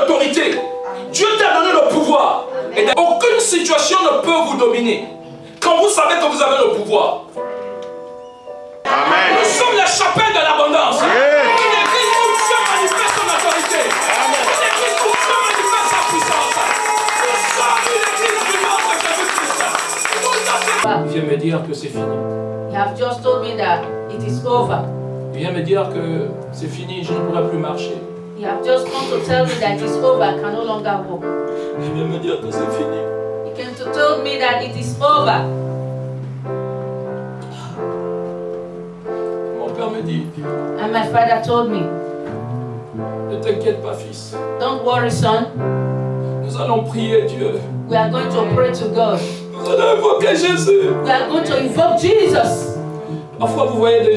l'autorité. Dieu t'a donné le pouvoir. Et aucune situation ne peut vous dominer. Quand vous savez que vous avez le pouvoir. Amen. Nous sommes la chapelle de l'abondance. Une église où Dieu manifeste son autorité. Une église où Dieu manifeste sa puissance. Nous sommes une église vivante de Jésus-Christ. Il vient me dire que c'est fini. You have just told me that it is over. Il vient me dire que c'est fini, je ne pourrai plus marcher. You have just come to tell me that it's over, I can no longer walk. Il vient me dire que c'est fini. He came to tell me that it is over. Mon père me dit, And my father told me, ne t'inquiète pas fils. don't worry son, Nous allons prier Dieu. we are going to pray to God. Nous allons invoquer Jésus. We are going to invoke Jesus. Parfois vous voyez des...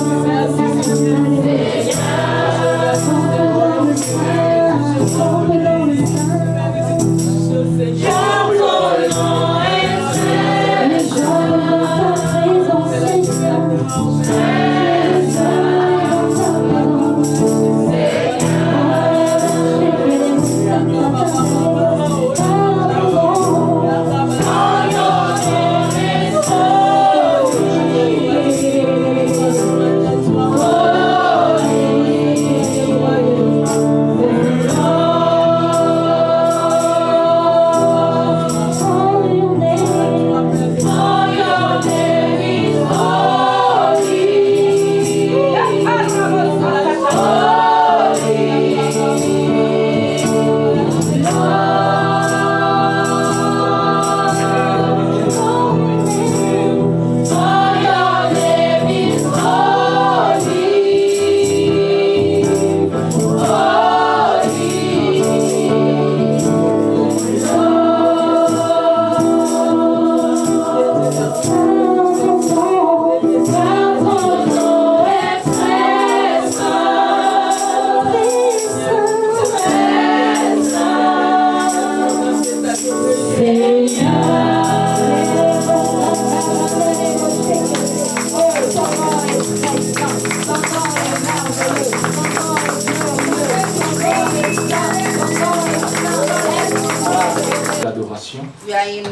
We are in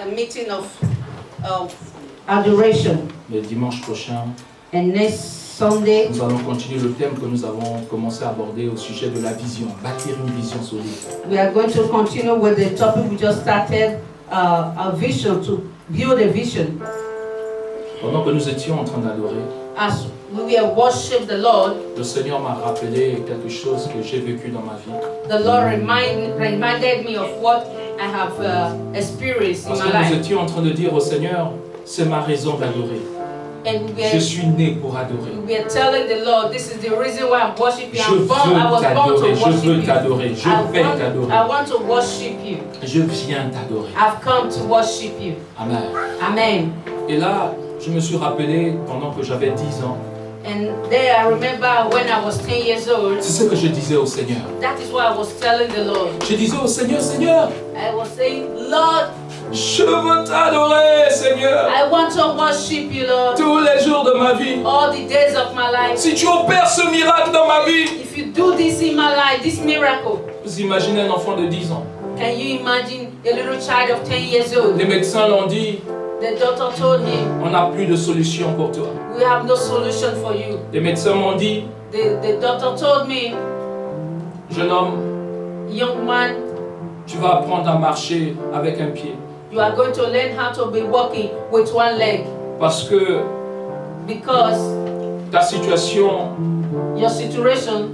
a meeting of adoration. Le dimanche prochain, And next Sunday, nous allons continuer le thème que nous avons commencé à aborder au sujet de la vision, bâtir une vision solide. we are going to continue with the topic we just started, a vision, to build a vision. Pendant que nous étions en train d'adorer, As we were worship the Lord, le Seigneur m'a rappelé quelque chose que j'ai vécu dans ma vie. the Lord reminded me of what I have experienced in Parce my que nous life. étions en train de dire au Seigneur, c'est ma raison d'adorer. And Je suis né pour adorer. we are telling the Lord, this is the reason why I'm worshiping. Je veux I was born to t'adorer, je worship veux you. t'adorer, je vais t'adorer. I want to worship you. Je viens t'adorer. I've come to worship you. Amen. Amen. Et là, je me suis rappelé pendant que j'avais 10 ans. And there I remember when I was 10 years old, C'est ce que je disais au Seigneur. that is what I was telling the Lord. Je disais au Seigneur, Seigneur, I was saying, Lord, je veux t'adorer, Seigneur, I want to worship you, Lord, tous les jours de ma vie. all the days of my life. Si tu opères ce miracle dans ma vie, If you do this in my life, this miracle, vous imaginez un enfant de 10 ans. can you imagine a little child of 10 years old? Les médecins l'ont dit, The doctor told him, on n'a plus de solution pour toi. we have no solution for you. Les médecins m'ont dit, The doctor told me, jeune homme, young man, tu vas apprendre à marcher avec un pied. you are going to learn how to be walking with one leg Parce que because ta situation your situation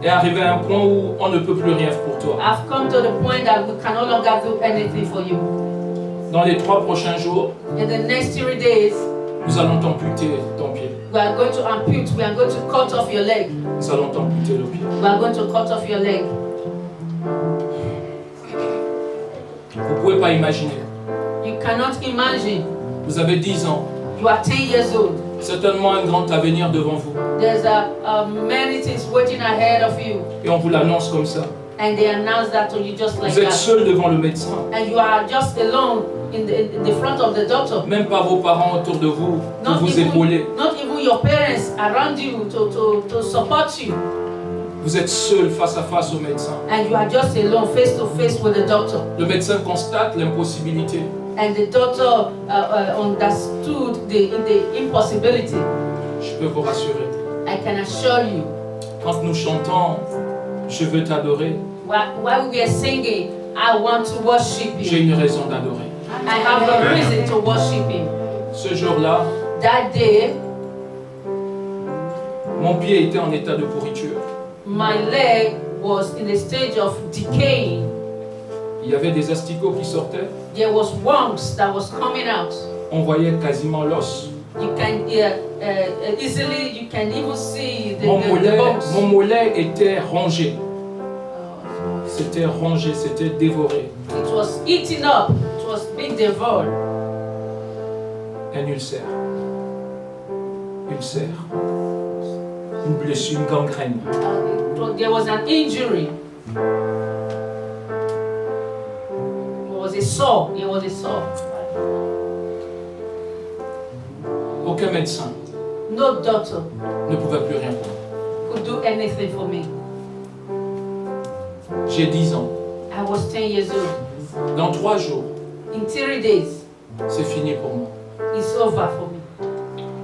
est arrivée à un point où on ne peut plus rien pour toi. have come to the point that we can no longer do anything for you. Dans les 3 prochains jours, In the next 3 days, nous allons t'amputer ton pied. we are going to ampute, we are going to cut off your leg. Nous allons t'amputer le pied. We are going to cut off your leg. Vous ne pouvez pas imaginer. You cannot imagine. Vous avez 10 ans. You are 10 years old. Certainement un grand avenir devant vous. There's many things waiting ahead of you. Et on vous l'annonce comme ça. And they announce that to you just like Vous êtes that. seul devant le médecin. And you are just alone in the front of the doctor. Même pas vos parents autour de vous pour vous épauler. Not even your parents around you to support you. Vous êtes seul face à face au médecin. and you are just alone, face to face with the doctor. Le médecin constate l'impossibilité. And the doctor understood the impossibility. Je peux vous rassurer. I can assure you, Quand nous chantons « Je veux t'adorer », while we are singing, I want to worship j'ai you. une raison d'adorer. I have a reason to worship him. Ce jour-là, That day, mon pied était en état de pourriture. my leg was in a stage of decaying. Il y avait des asticots qui sortaient. There was worms that was coming out. On voyait quasiment l'os. You can easily, you can even see the Mon bones. mollet était rongé. C'était rongé, c'était dévoré. It was eaten up. It was being devoured. Un ulcère. Ulcère. Une blessure, une gangrène. There was an injury. It was a sore. It was a sore. Aucun médecin No doctor ne pouvait plus rien pour moi. could do anything for me. J'ai 10 ans. I was 10 years old. Dans 3 jours, In 3 days, c'est fini pour moi. it's over for me.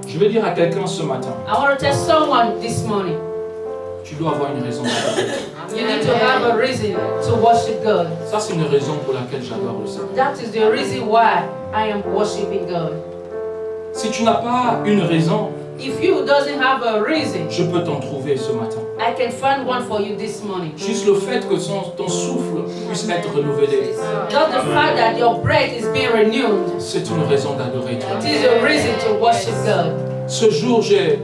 Je vais dire à quelqu'un ce matin, I want to tell someone this morning, tu dois avoir une raison d'adorer. you need to have a reason to worship God. Ça, c'est une raison pour laquelle j'adore le Seigneur. That is the reason why I am worshiping God. Si tu n'as pas une raison, If you doesn't have a reason, je peux t'en trouver ce matin. I can find one for you this morning. Juste le fait que ton souffle puisse être renouvelé, Just the fact that your breath is being renewed, c'est une raison d'adorer it Dieu. is a reason to worship God. Ce jour, j'ai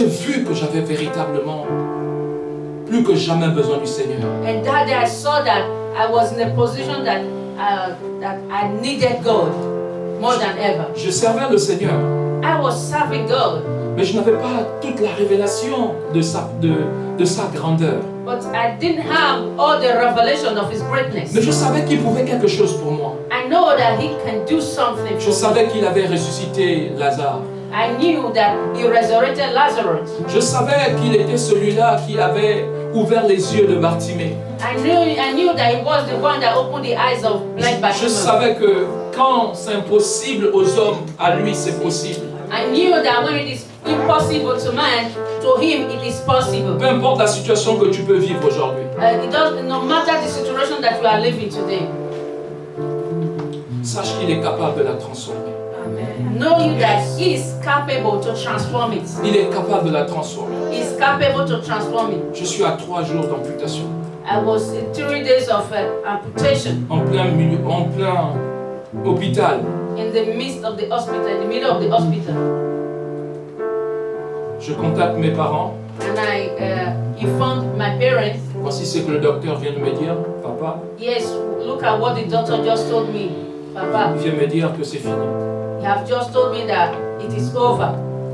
vu que j'avais véritablement plus que jamais besoin du Seigneur. And that day I saw that I was in a position that I needed God more than ever. Je servais le Seigneur, I was serving God, mais je n'avais pas toute la révélation de sa grandeur. but I didn't have all the revelation of His greatness. Mais je savais qu'il pouvait quelque chose pour moi. I know that He can do something Je for me. savais qu'il avait ressuscité Lazare. I knew that He resurrected Lazarus. Je savais qu'il était celui-là qui avait ouvert les yeux de Bartimée. I knew that He was the one that opened the eyes of blind Je Bartimaeus. savais que quand c'est impossible aux hommes, à lui c'est possible. I knew that when it is impossible to man, to Him it is possible. Peu importe la situation que tu peux vivre aujourd'hui, No matter the situation that you are living today, sache qu'il est capable de la transformer. know you that He is capable to transform it. Il est capable de la transformer. He is capable to transform it. Je suis à 3 jours d'amputation, I was in 3 days of amputation en plein hôpital. in the midst of the hospital, in the middle of the hospital. Je contacte mes parents. And I informed my parents, Voici ce que le docteur vient de me dire. Papa, yes, look at what the doctor just told me. Papa, il vient me dire que c'est fini. you have just told me that it is over.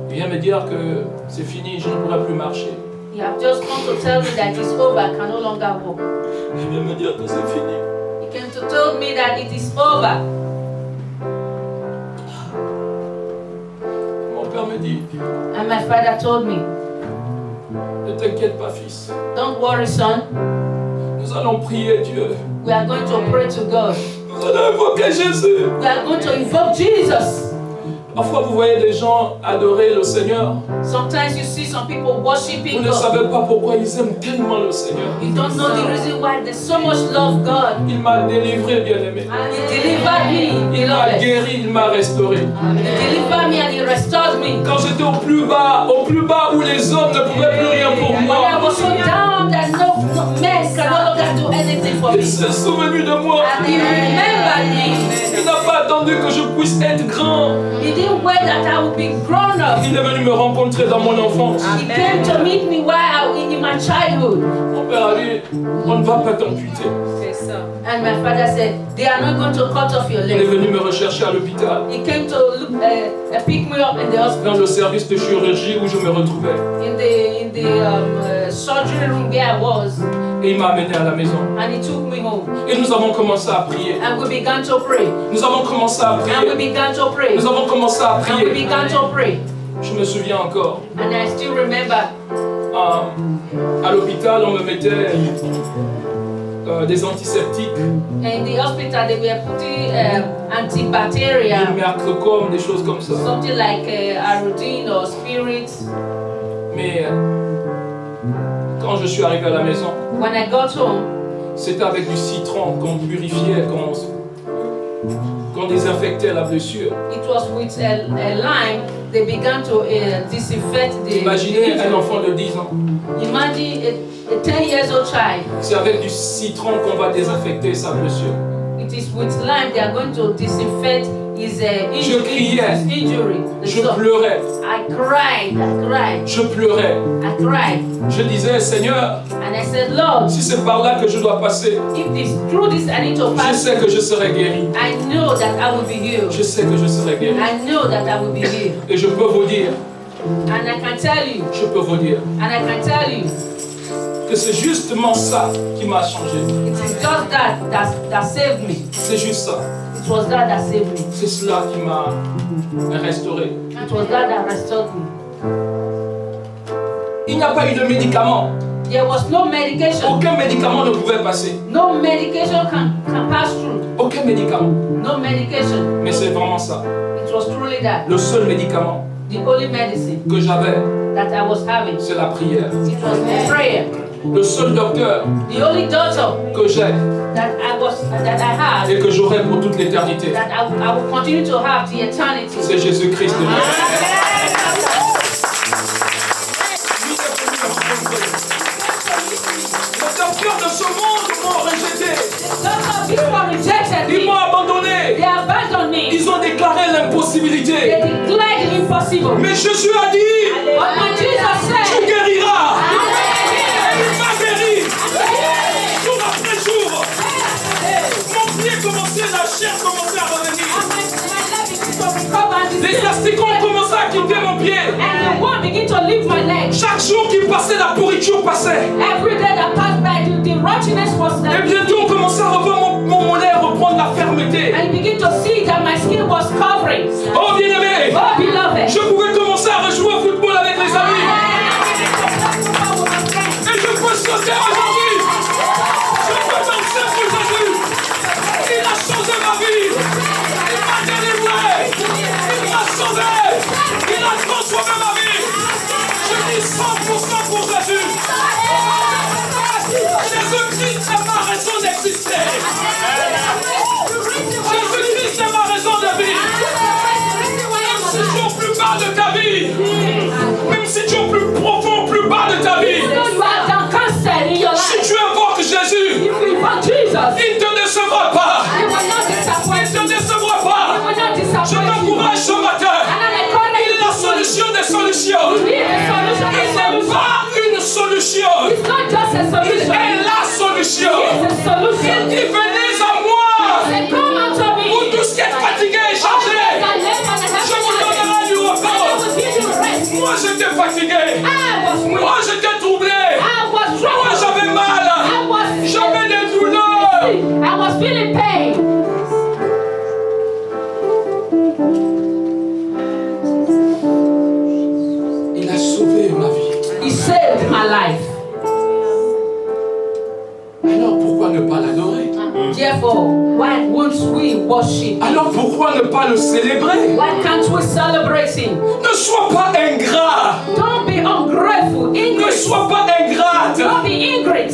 Il vient me dire que c'est fini, je ne pourrai plus marcher. You have just come to tell me that it's over, I can no longer walk. Il vient me dire que c'est fini. He came to tell me that it is over. Mon père me dit, And my father told me, ne t'inquiète pas fils, don't worry son, nous allons prier Dieu. we are going to pray to God. Nous allons invoquer Jésus. We are going to invoke Jesus. Parfois vous voyez des gens adorer le Seigneur. Sometimes you see some people Vous worshiping ne God. savez pas pourquoi ils aiment tellement le Seigneur. You don't know the reason why they so much love God. Il m'a délivré, bien-aimé. He delivered me, Il m'a beloved. guéri, il m'a restauré. He delivered me and He restored me. Quand j'étais au plus bas où les hommes ne pouvaient plus rien pour When I moi, was so down that no man can no longer do anything for me. il s'est souvenu de moi. And He remembered me. Il n'a pas attendu que je puisse être grand. He didn't wait that I would be grown up. Il est venu me rencontrer dans mon enfance. He came to meet me while I was in my childhood. Mon père a dit, on ne va pas t'amputer. And my father said, they are not going to cut off your Il est leg. venu me rechercher à l'hôpital, He came to pick me up in the hospital, dans le service de chirurgie où je me retrouvais. in the surgery room where I was, Et il m'a amené à la maison. and he took me home. Et nous avons commencé à prier. And we began to pray. Nous avons commencé à And we prier. began to pray. Nous avons commencé à And we prier. began to pray. Je me souviens encore. And I still remember À l'hôpital, on me mettait des antiseptiques, In the hospital, they were putting du antibacterial, mercrocom, des choses comme ça. something like iodine or spirit. Mais quand je suis arrivé à la maison, When I got home, c'était avec du citron qu'on purifiait, qu'on désinfectait la blessure. it was with a lime. They began to disinfect the Imaginez un injury. enfant de 10 ans. Imagine a 10 years old child. C'est avec du citron qu'on va désinfecter sa blessure. It is with lime they are going to disinfect his criais. injury. The Je sore. pleurais, I cried. je pleurais. I cried. Je disais, Seigneur, And I said, Lord, si c'est par là que je dois passer, if this through this I need to je pass, sais que je serai guéri. I know that I will be healed. Je sais que je serai guéri. I know that I will be healed. Et je peux vous dire, And I can tell you, je peux vous dire que c'est justement ça qui m'a changé. it is just that saved me. C'est juste ça. It was that saved me. C'est cela qui m'a restauré. It was that restored me. Il n'y a pas eu de médicament. There was no medication. Aucun médicament ne pouvait passer. No medication can pass through. Aucun médicament. No medication. Mais c'est vraiment ça. It was truly that. Le seul médicament The only medicine que j'avais, that I was having. c'est la prière. It was prayer. Le seul docteur The only doctor que j'ai that I had, et que j'aurai pour toute l'éternité, that I will continue to have to eternity. c'est Jésus-Christ de Nazareth. Les docteurs de ce monde m'ont rejeté. People rejected Ils me. m'ont abandonné. They abandoned me. Ils ont déclaré They l'impossibilité. declared it impossible. Mais Jésus a dit, But when Jesus tu said, guériras. Et il m'a guéri. Jour après jour. Mon pied commençait, la chair commençait à revenir. Les élastiques ont commencé à quitter mon pied. and the one began to lift my leg. Chaque jour qui passait, la pourriture passait. Every day that passed by, the rottenness was Et there. bientôt, on commençait à revoir mon nez reprendre la fermeté. And you begin to see that my skin was covering. Oh bien-aimé, Oh, beloved. je pouvais commencer à rejouer au football avec les amis. Et je peux sauter aujourd'hui. Je peux danser pour Jésus. Il a changé ma vie. Il m'a délivré. Il m'a sauvé. Il a transformé ma vie. Je dis 100% pour Jésus. Jésus-Christ est ma raison d'exister. Jésus-Christ est ma raison de vivre. Même si tu es au plus bas de ta vie, même si tu es au plus profond, au plus bas de ta vie, You are down cancer in your si life. tu invoques Jésus, If you want Jesus, il ne te décevra pas. He will not Il disappoint ne you. te décevra He pas. will not Je disappoint you. t'encourage ce matin. And I encourage Il est la you. solution des solutions. He is the solution. Il n'est pas une solution. It's not just a Il solution. est la solution. It's a solution. Il dit venez à moi. Say, come unto me. Vous tous qui êtes fatigués et chargés, je vous donnerai du repos. Moi j'étais fatigué. Moi j'étais troublé. Moi j'avais mal. J'avais des douleurs. I was feeling pain. Il a sauvé ma vie. He saved my life. Alors pourquoi ne pas l'adorer? Therefore, why won't we worship? Alors pourquoi ne pas le célébrer? Why can't we celebrate Him? Ne sois pas ingrat. Don't be ungrateful, Ne ingrate. sois pas ingrate. Don't be ingrate.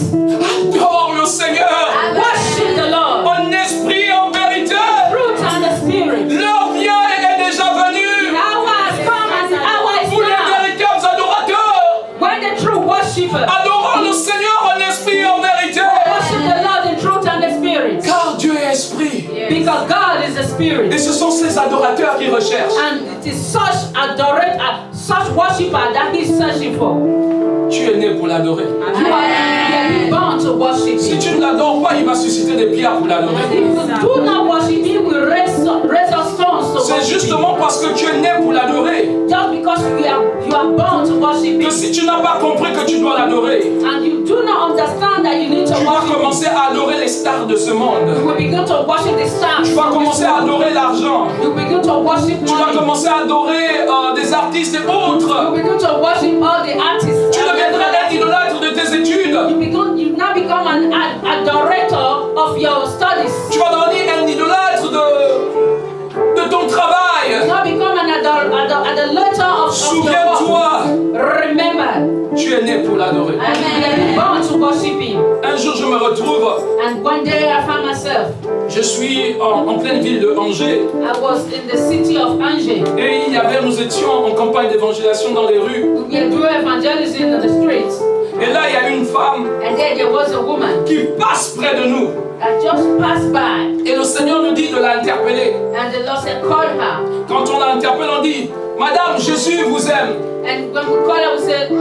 Adore le Seigneur. Worship the Lord. En esprit et en vérité. Fruit and the Spirit. L'heure vient et est déjà venue. The hour has come and the hour is Pour les now. véritables adorateurs. When the true worshiper Adorons le Seigneur en esprit et en vérité. worship the Lord in truth and the Spirit. Car Dieu est esprit. Because God is the Et Spirit. ce sont ces adorateurs qui recherchent. And it is such such worshiper that He's searching for. Tu es né pour l'adorer. You are born to worship Si Him. tu ne l'adores pas, il va susciter des pierres pour l'adorer. If you do not worship Him, we raise up stones to C'est worship justement parce que tu es né pour l'adorer Him. Just because you are born to worship que Him, si tu n'as pas compris que tu dois l'adorer, and you do not understand that you need to tu vas worship Him, commencer à adorer les stars de ce you monde. will begin to worship the stars. Tu vas commencer à adorer l'argent. You begin to worship Tu vas money. commencer à adorer des artistes et You autres. begin to worship all the artists. Tu deviendras un idolâtre de tes études. You now become an adorator of your studies. Tu vas devenir un idolâtre de ton You travail. now become an idolator of your work. Souviens-toi, Remember, tu es né pour l'adorer. you were born to worship Him. Un jour, je me retrouve, And one day I found myself, je suis en pleine ville de Angers. I was in the city of Angers. Et nous étions en campagne d'évangélisation dans les rues. We were doing evangelism in the streets. Et là, il y a une femme And there was a woman qui passe près de nous. that just passed by. Et le Seigneur nous dit de l'interpeller. And the Lord said, call her. Quand on l'interpelle, on dit, Madame, Jésus vous aime. And when we called her, we said,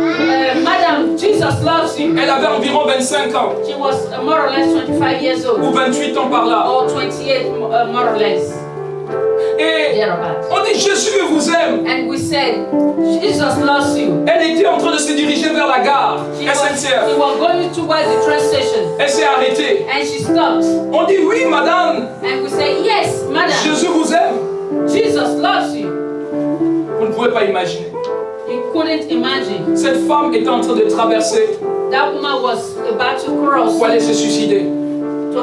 Madam, Jesus loves you. Elle avait environ 25 ans, She was more or less 25 years old. ou 28 ans par là. Or 28 more or less. Et Thereabouts. on dit, Jésus vous aime. And we said, Jesus loves you. Elle était en train de se diriger vers la gare, She was SNCF. going towards the train station. Elle s'est arrêtée. And she stopped. On dit, oui, madame, And we said, yes, madam, Jésus vous aime. Jesus loves you. Vous ne pouvez pas imaginer. You couldn't imagine. Cette femme était en train de traverser That woman was about to cross pour aller se suicider. to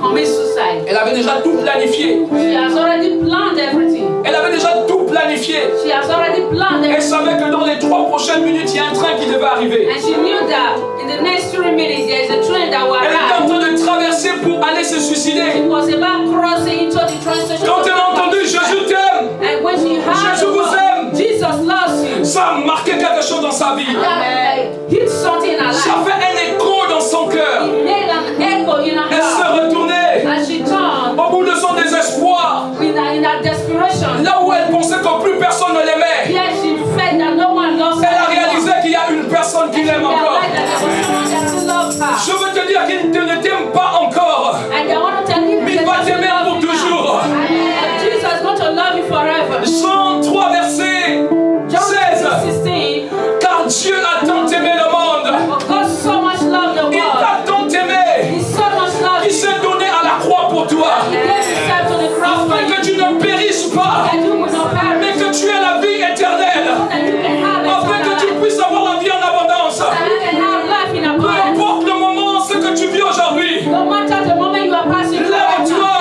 commit suicide. Elle avait déjà tout planifié. She has already planned everything. Elle avait déjà tout planifié. She has already planned Elle everything. savait que dans les 3 prochaines minutes, il y a un train qui devait arriver. And she knew that in the next 3 minutes there is a train that will Elle était en arrive. train de traverser pour aller se She suicider. was about crossing into the train station. Quand elle a entendu Jésus t'aime, And when she heard Jésus the vous word, aime, Jesus loves you, ça a marqué quelque chose dans sa vie. that hit something in her Ça life. fait un écho dans son cœur. It made an echo in her Elle s'est heart. retournée And she turned au bout de son désespoir, in her desperation. là où elle pensait que plus personne ne l'aimait. Here she felt that no one loves her. Elle a réalisé qu'il y a une personne qui l'aime encore. Realized that there was someone that still loves her. Je veux te dire qu'il ne t'aime pas encore, And I want to tell you mais il va t'aimer pour toujours. that Jesus is going to love you forever. Jean 3, verset John 16. 16. Car Dieu a tant aimé le monde, For God so much loved the il world. t'a tant aimé, He so much loved qu'il you. s'est donné à la croix pour toi, He gave himself to the cross for afin you. que tu ne périsses pas, That you will not mais perish. que tu aies la vie éternelle, That you can have afin que tu eternal life. puisses avoir la vie en abondance. That you can have life in Peu abundance. importe le moment, ce que tu vis aujourd'hui, No matter the moment you are passing through right now. lève-toi.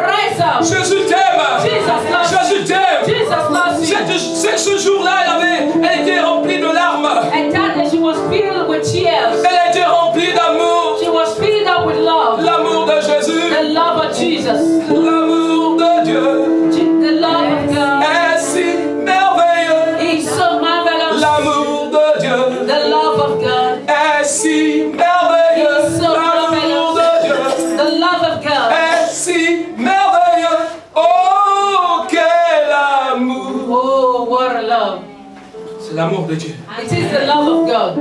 Rise up. Jésus t'aime, Jesus loves you. Jésus t'aime. Jesus loves you. Ce jour-là, elle était remplie de larmes, And that day she was filled with tears. elle a été remplie d'amour, She was filled up with love. l'amour de Jésus, The love of Jesus. l'amour de Dieu. The love of God. Est si merveilleux, He's so marvelous. l'amour de Dieu. The love of God. Est si merveilleux, He's so l'amour marvelous. de Dieu. The love of God. Est si merveilleux, oh quel amour. Oh, what a love. C'est l'amour de Dieu. It is the love of God.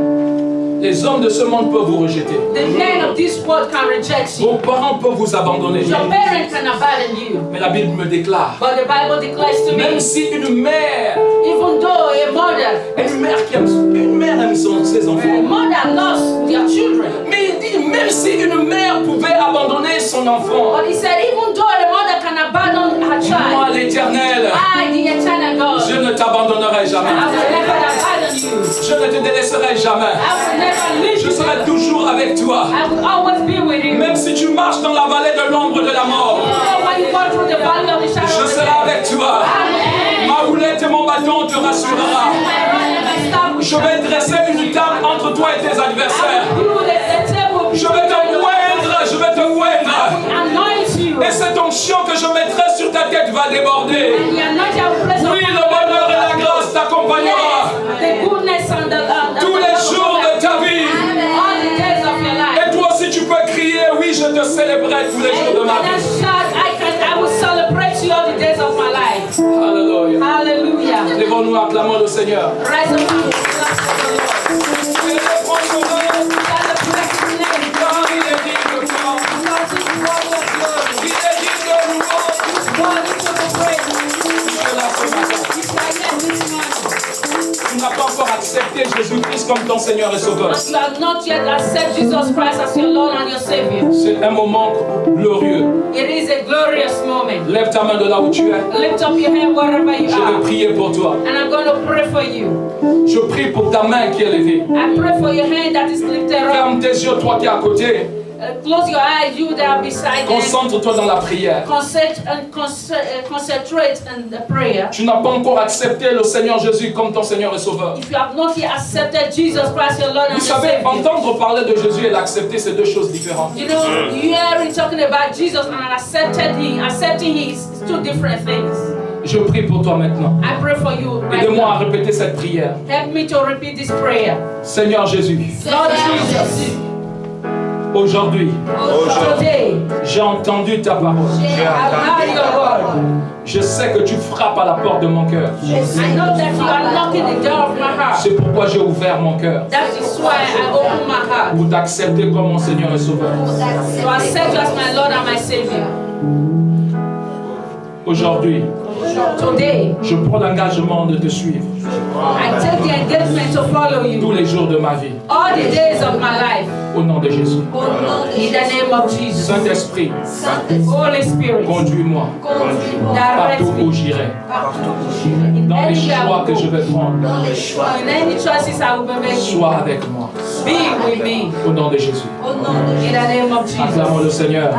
Les hommes de ce monde peuvent vous rejeter. The men of this world can reject you. Vos parents peuvent vous abandonner. Your parents can abandon you. Mais la Bible me déclare, But the Bible declares to me, même si une mère even though a mother aime ses A enfants, mother loves their children. mais il dit, même si une mère pouvait abandonner son enfant, But he said, even though the mother can abandon her moi child, l'Éternel, I, the eternal God, je ne t'abandonnerai I jamais. will never abandon you. Je ne te délaisserai jamais. I will never leave Je you. serai toujours avec toi. I will always be with you. Même si tu marches dans la vallée de l'ombre de la mort, When you go through the valley of the shadow je of the serai death, avec toi. Amen. Ma houlette et mon bâton te rassurera. My rod and my staff will Je vais dresser une table entre toi et tes adversaires. I will build the table Je vais te moindre, je vais te moindre. anoint you. Et cette onction que je mettrai sur ta tête va déborder. And the anointing I will place Oui, upon le bonheur et la grâce t'accompagnera Yes, the goodness and the tous les jours de ta vie. all the days of your life. Et toi aussi tu peux crier, oui, je te célébrerai tous les jours de ma And I vie. shout, I will celebrate you all the days of my life. Alléluia. Hallelujah. Lèvons-nous, acclamons le Seigneur. Rise up and bless the Lord. Célébrons son nom, Celebrate His name. car il est digne de gloire. Because He's worthy of glory. Il est digne de louange. He's worthy to be praised. accepté Jésus-Christ comme ton Seigneur et Sauveur, and you have not yet accepted Jesus Christ as your Lord and your Savior, c'est un moment glorieux. it is a glorious moment. Lève ta main de là où tu es. Lift up your hand wherever you Je vais are, prier pour toi. and I'm going to pray for you. Je prie pour ta main qui est levée. I pray for your hand that is lifted up. Ferme tes yeux, toi qui es à côté. Close your eyes, you that are beside them. Concentre-toi dans la prière. Concentrate on the prayer. Tu n'as pas encore accepté le Seigneur Jésus comme ton Seigneur et Sauveur. If you have not yet accepted Jesus Christ, your Lord and Vous your savez, Savior. entendre parler de Jésus et l'accepter, c'est deux choses différentes. You know, you hear him talking about Jesus and accepting him is two different things. Je prie pour toi maintenant. I pray for you right Aide-moi à now. répéter cette prière. Help me to repeat this prayer. Seigneur Jésus, Lord Jesus, aujourd'hui, today, j'ai entendu ta parole. I've heard your word. Je sais que tu frappes à la porte de mon cœur. I know that you are knocking the door of my heart. C'est pourquoi j'ai ouvert mon cœur That is why I open my heart pour t'accepter comme mon Seigneur et Sauveur. to accept you as my Lord and my Savior. Aujourd'hui, Today, je prends l'engagement de te suivre I take the engagement to follow tous you les jours de ma vie. all the days of my life. Au nom de Jésus. In the name of Jesus. Saint-Esprit, Holy Spirit, conduis-moi direct partout où me. j'irai. In Dans les any choix que je vais prendre, in any choices I will be making, sois avec moi. be with me. Au nom de Jésus. In the name of Jesus. Acclamons le Seigneur. I